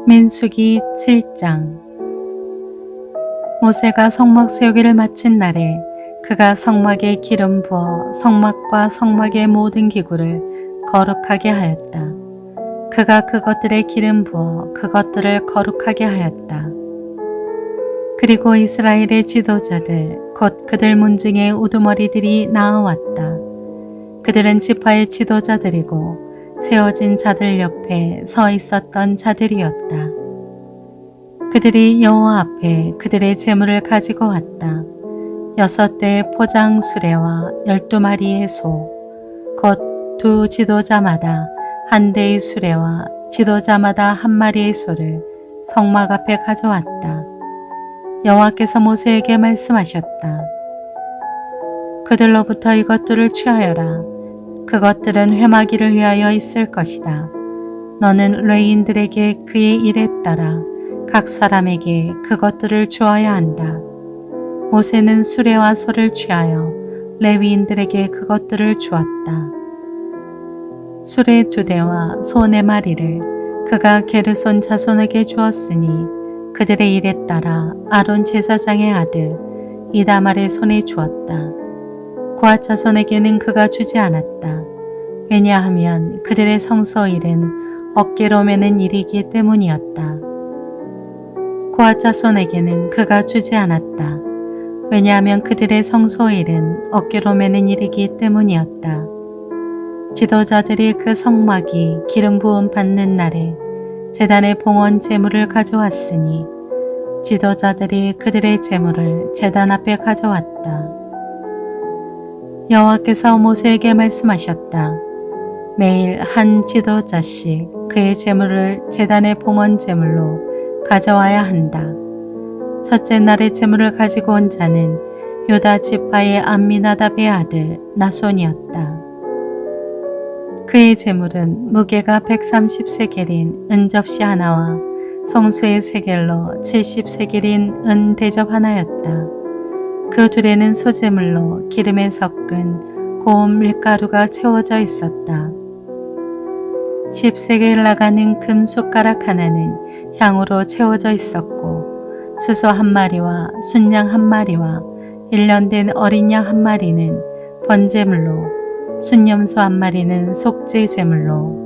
민수기 7장. 모세가 성막 세우기를 마친 날에 그가 성막에 기름 부어 성막과 성막의 모든 기구를 거룩하게 하였다. 그가 그것들에 기름 부어 그것들을 거룩하게 하였다. 그리고 이스라엘의 지도자들 곧 그들 문중의 우두머리들이 나아왔다. 그들은 지파의 지도자들이고 세워진 자들 옆에 서 있었던 자들이었다. 그들이 여호와 앞에 그들의 제물을 가지고 왔다. 6대의 포장 수레와 12마리의 소, 곧 두 지도자마다 한 대의 수레와 지도자마다 한 마리의 소를 성막 앞에 가져왔다. 여호와께서 모세에게 말씀하셨다. 그들로부터 이것들을 취하여라. 그것들은 회막일을 위하여 있을 것이다. 너는 레위인들에게 그의 일에 따라 각 사람에게 그것들을 주어야 한다. 모세는 수레와 소를 취하여 레위인들에게 그것들을 주었다. 수레 2대와 소 4마리를 그가 게르손 자손에게 주었으니 그들의 일에 따라 아론 제사장의 아들 이다말의 손에 주었다. 고앗 자손에게는 그가 주지 않았다. 왜냐하면 그들의 성소일은 어깨로 매는 일이기 때문이었다. 고앗 자손에게는 그가 주지 않았다. 왜냐하면 그들의 성소일은 어깨로 매는 일이기 때문이었다. 지도자들이 그 성막이 기름 부음 받는 날에 제단의 봉헌 제물을 가져왔으니 지도자들이 그들의 제물을 제단 앞에 가져왔다. 여호와께서 모세에게 말씀하셨다. 매일 한 지도자씩 그의 제물을 제단의 봉헌 제물로 가져와야 한다. 첫째 날의 제물을 가지고 온 자는 유다 지파의 암미나답의 아들 나손이었다. 그의 제물은 무게가 130세겔인 은접시 하나와 성수의 세겔로 70세겔인 은 대접 하나였다. 그 둘에는 소제물로 기름에 섞은 고운 밀가루가 채워져 있었다. 10세겔 나가는 금 숟가락 하나는 향으로 채워져 있었고 수소 1마리와 순양 1마리와 1년 된 어린 양 1마리는 번제물로 순염소 1마리는 속죄 제물로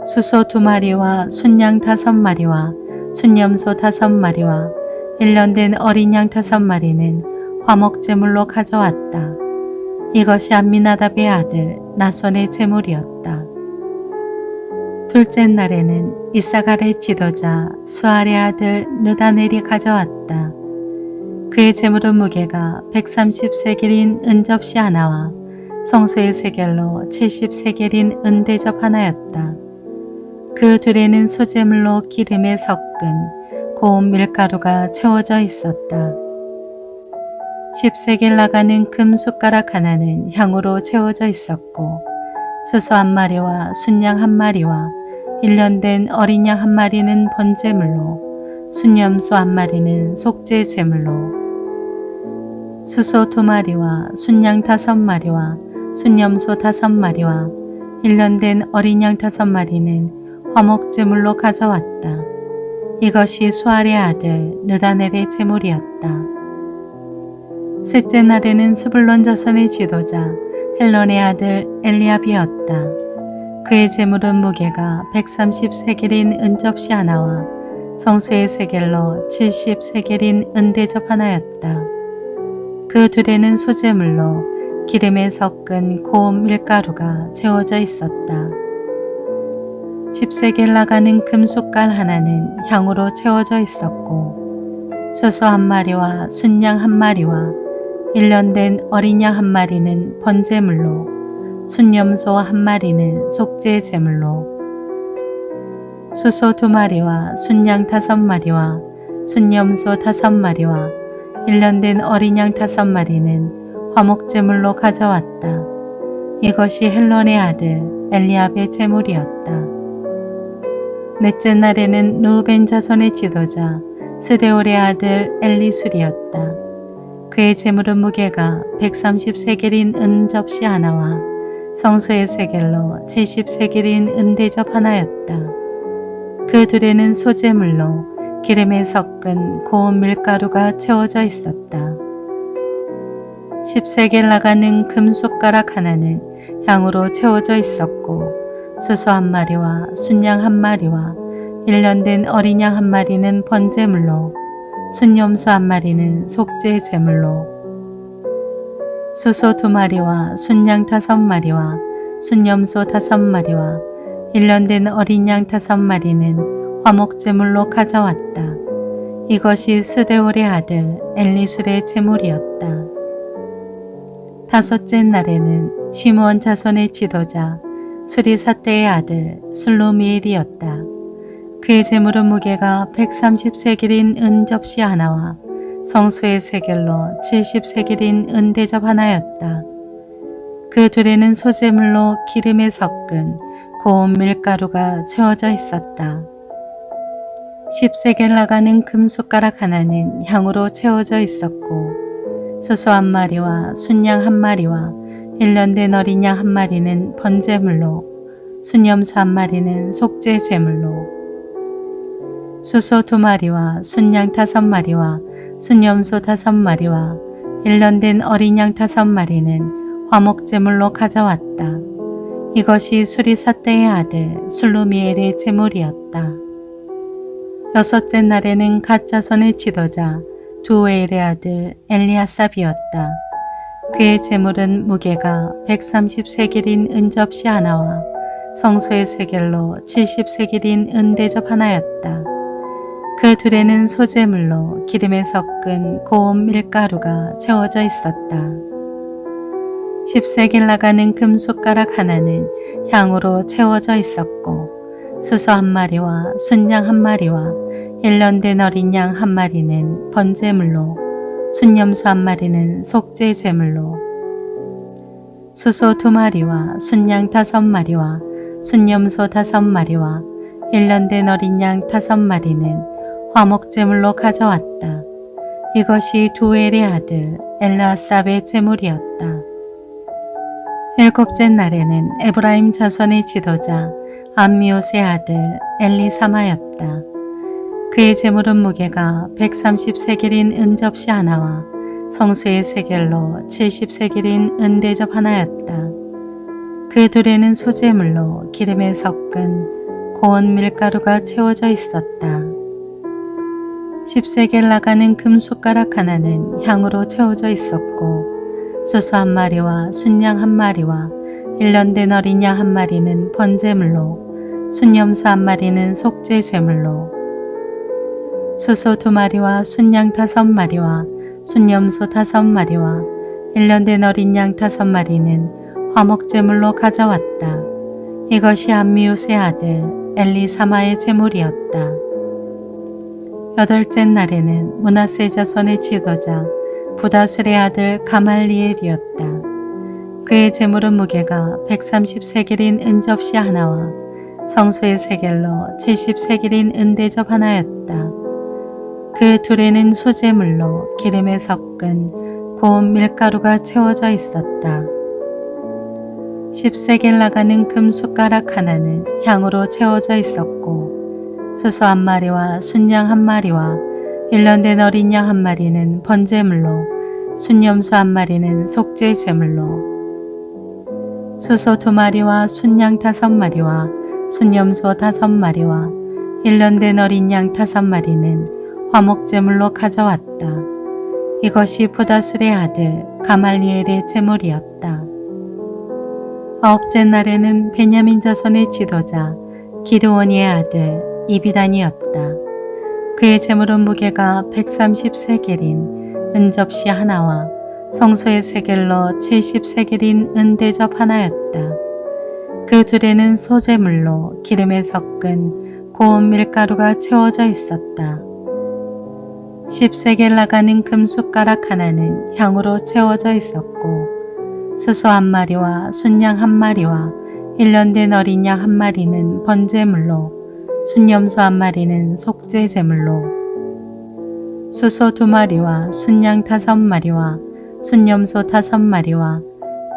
수소 2마리와 순양 5마리와 순염소 5마리와 1년 된 어린 양 5마리는 화목 제물로 가져왔다. 이것이 암미나답의 아들 나손의 제물이었다. 둘째 날에는 이사갈의 지도자 수알의 아들 느다넬이 가져왔다. 그의 제물은 무게가 130세겔인 은접시 하나와 성소의 세겔로 70세겔인 은대접 하나였다. 그 둘에는 소제물로 기름에 섞은 고운 밀가루가 채워져 있었다. 10세겔 나가는 금 숟가락 하나는 향으로 채워져 있었고 수소 1마리와 순양 1마리와 1년 된 어린 양 1마리는 번제물로 순염소 1마리는 속죄 제물로 수소 2마리와 순양 5마리와 순염소 5마리와 1년 된 어린 양 5마리는 화목 제물로 가져왔다. 이것이 수알의 아들 느다넬의 제물이었다. 셋째 날에는 스불론 자손의 지도자 헬론의 아들 엘리압이었다. 그의 제물은 무게가 130세겔인 은접시 하나와 성수의 세겔로 70세겔인 은대접 하나였다. 그 둘에는 소제물로 기름에 섞은 고운 밀가루가 채워져 있었다. 10세겔 나가는 금숟갈 하나는 향으로 채워져 있었고 수소 1마리와 순양 1마리와 1년 된 어린 양 1마리는 번제물로 순염소 1마리는 속죄 제물로 수소 2마리와 순양 5마리와 순염소 5마리와 1년 된 어린 양 5마리는 화목 제물로 가져왔다. 이것이 헬론의 아들 엘리압의 제물이었다. 넷째 날에는 르우벤 자손의 지도자 스데올의 아들 엘리술이었다. 그의 제물은 무게가 130세겔인 은접시 하나와 성소의 세겔로 70세겔인 은대접 하나였다. 그 둘에는 소재물로 기름에 섞은 고운 밀가루가 채워져 있었다. 10세겔 나가는 금숟가락 하나는 향으로 채워져 있었고 수소 한 마리와 순양 한 마리와 1년 된 어린 양 한 마리는 번제물로 순염소 한 마리는 속죄 제물로 수소 2마리와 순양 5마리와 순염소 5마리와 1년 된 어린 양 5마리는 화목제물로 가져왔다. 이것이 스데월의 아들 엘리술의 제물이었다. 다섯째 날에는 시므온 자손의 지도자 수리사떼의 아들 술루미엘이었다. 그의 제물은 무게가 130세겔인 은 접시 하나와 성소의 세겔로 70세겔인 은 대접 하나였다. 그 둘에는 소재물로 기름에 섞은 고운 밀가루가 채워져 있었다. 10세겔 나가는 금숟가락 하나는 향으로 채워져 있었고 수소 한 마리와 순양 한 마리와 1년 된 어린 양 한 마리는 번제물로 순염소 한 마리는 속죄 제물로 수소 2마리와 순양 5마리와 순염소 5마리와 1년 된 어린 양 5마리는 화목제물로 가져왔다. 이것이 수리사떼의 아들 술루미엘의 제물이었다. 여섯째 날에는 갓 자손의 지도자 두오엘의 아들 엘리아삽이었다. 그의 제물은 무게가 130세겔인 은 접시 하나와 성소의 세겔로 70세겔인 은 대접 하나였다. 그 둘에는 소재물로 기름에 섞은 고운 밀가루가 채워져 있었다. 10세겔 나가는 금숟가락 하나는 향으로 채워져 있었고 수소 한 마리와 순양 한 마리와 1년 된 어린 양 한 마리는 번제물로 순염소 한 마리는 속죄 제물로 수소 2마리와 순양 5마리와 순염소 5마리와 1년 된 어린 양 5마리는 화목제물로 가져왔다. 이것이 두엘의 아들 엘라삽의 제물이었다. 일곱째 날에는 에브라임 자손의 지도자 암미옷의 아들 엘리사마였다. 그의 제물은 무게가 130세겔인 은 접시 하나와 성소의 세겔로 70세겔인 은 대접 하나였다. 그 둘에는 소재물로 기름에 섞은 고운 밀가루가 채워져 있었다. 10세겔 나가는 금숟가락 하나는 향으로 채워져 있었고 수소 한 마리와 순양 한 마리와 1년 된 어린 양 한 마리는 번제물로 순염소 한 마리는 속죄 제물로 수소 2마리와 순양 5마리와 순염소 5마리와 1년 된 어린 양 5마리는 화목제물로 가져왔다. 이것이 암미옷의 아들 엘리사마의 제물이었다. 여덟째 날에는 므낫세 자손의 지도자 부다술의 아들 가말리엘이었다. 그의 제물은 무게가 130세겔인 은 접시 하나와 성소의 세겔로 70세겔인 은 대접 하나였다. 그 둘에는 소재물로 기름에 섞은 고운 밀가루가 채워져 있었다. 10세겔 나가는 금숟가락 하나는 향으로 채워져 있었고 수소 한 마리와 순양 한 마리와 1년 된 어린 양 한 마리는 번제물로 순염소 한 마리는 속죄 제물로 수소 2마리와 순양 5마리와 순염소 5마리와 1년 된 어린 양 5마리는 화목제물로 가져왔다. 이것이 부다술의 아들 가말리엘의 제물이었다. 아홉째 날에는 베냐민 자손의 지도자 기드온의 아들 이비단이었다. 그의 제물은 무게가 130세겔인 은 접시 하나와 성소의 세겔로 70세겔인 은 대접 하나였다. 그 둘에는 소재물로 기름에 섞은 고운 밀가루가 채워져 있었다. 10세겔 나가는 금숟가락 하나는 향으로 채워져 있었고 수소 한 마리와 순양 한 마리와 1년 된 어린 양 한 마리는 번제물로 순염소 한 마리는 속죄 제물로 수소 2마리와 순양 5마리와 순염소 5마리와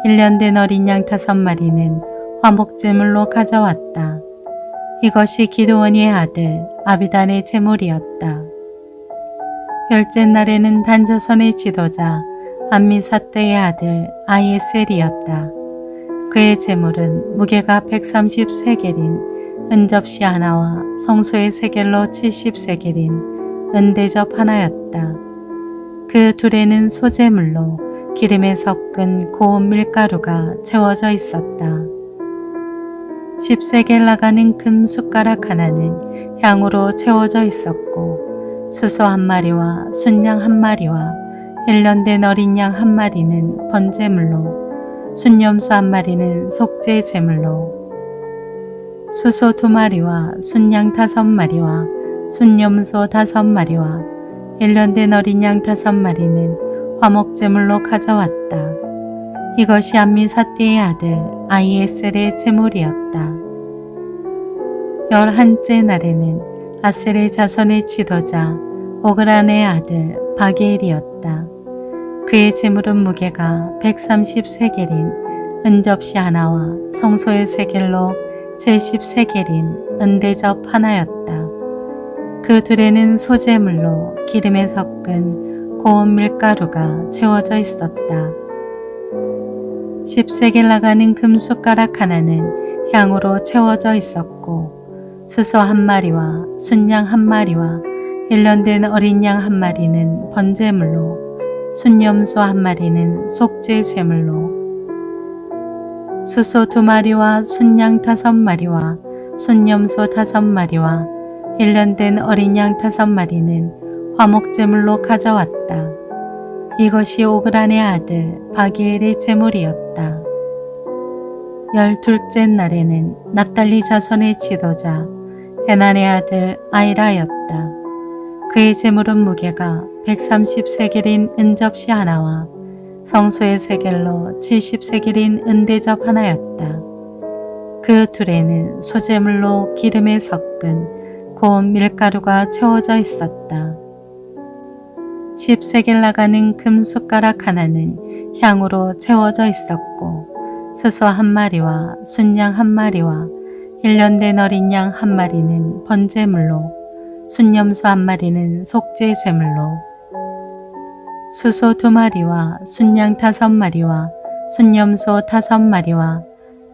1년 된 어린 양 5마리는 화목제물로 가져왔다. 이것이 기드온의 아들 아비단의 제물이었다. 열째 날에는 단자손의 지도자 암미사대의 아들 아이에셀이었다. 그의 제물은 무게가 130세겔인 은접시 하나와 성소의 세겔로 70세겔인 은대접 하나였다. 그 둘에는 소제물로 기름에 섞은 고운 밀가루가 채워져 있었다. 10세겔 나가는 금 숟가락 하나는 향으로 채워져 있었고 수소 한 마리와 순양 한 마리와 1년 된 어린 양 한 마리는 번제물로 순염소 한 마리는 속죄 제물로 수소 2마리와 순양 5마리와 순염소 5마리와 1년 된 어린 양 5마리는 화목제물로 가져왔다. 이것이 암미사대의 아들 아이에셀의 제물이었다. 11째 날에는 아셀의 자손의 지도자 오그란의 아들 바게일이었다. 그의 제물은 무게가 130세겔인 은접시 하나와 성소의 세겔로 70세겔인 은대접 하나였다. 그 둘에는 소제물로 기름에 섞은 고운 밀가루가 채워져 있었다. 10세겔 나가는 금 숟가락 하나는 향으로 채워져 있었고 수소 한 마리와 순양 한 마리와 1년 된 어린 양 한 마리는 번제물로 순염소 한 마리는 속죄 제물로 수소 2마리와 순양 5마리와 순염소 5마리와 1년 된 어린 양 5마리는 화목제물로 가져왔다. 이것이 오그란의 아들 바게엘의 제물이었다. 12째 날에는 납달리 자손의 지도자 에난의 아들 아이라였다. 그의 제물은 무게가 130세겔인 은접시 하나와 성소의 세겔로 70세겔인 은대접 하나였다. 그 둘에는 소제물로 기름에 섞은 고운 밀가루가 채워져 있었다. 10세겔 나가는 금 숟가락 하나는 향으로 채워져 있었고 수소 한 마리와 순양 한 마리와 1년 된 어린 양 한 마리는 번제물로 순염소 한 마리는 속죄 제물로 수소 2마리와 순양 5마리와 순염소 5마리와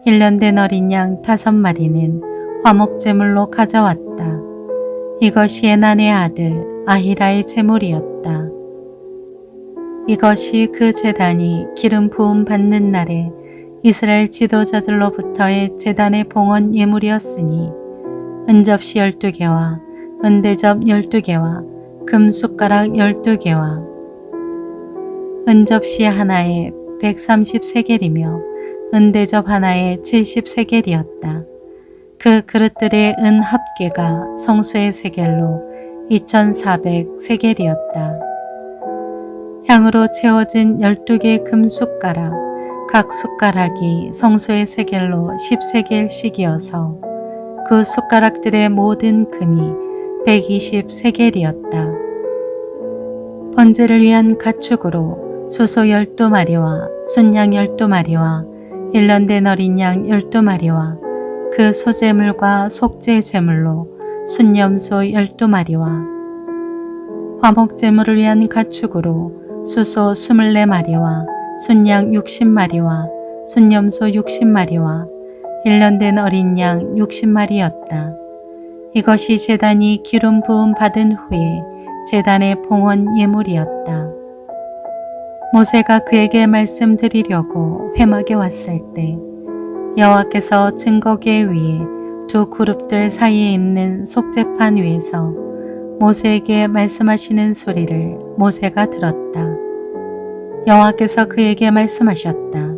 1년 된 어린 양 5마리는 화목제물로 가져왔다. 이것이 에난의 아들 아히라의 제물이었다. 이것이 그 제단이 기름 부음 받는 날에 이스라엘 지도자들로부터의 제단의 봉헌 예물이었으니 은접시 12개와 은대접 12개와 금숟가락 12개와 은접시 하나에 130세겔이며 은대접 하나에 70세겔이었다. 그 그릇들의 은 합계가 성소의 세겔로 2400세겔이었다. 향으로 채워진 12개의 금숟가락, 각 숟가락이 성소의 세겔로 10세겔씩이어서 그 숟가락들의 모든 금이 120세겔이었다. 번제를 위한 가축으로 수소 12마리와 순양 12마리와 1년 된 어린 양 12마리와 그 소제물과 속죄 제물로 순염소 12마리와 화목제물을 위한 가축으로 수소 24마리와 순양 60마리와 순염소 60마리와 1년 된 어린 양 60마리였다. 이것이 제단이 기름 부음 받은 후에 제단의 봉헌 예물이었다. 모세가 그에게 말씀드리려고 회막에 왔을 때 여호와께서 증거궤 위에 두 그룹들 사이에 있는 속죄판 위에서 모세에게 말씀하시는 소리를 모세가 들었다. 여호와께서 그에게 말씀하셨다.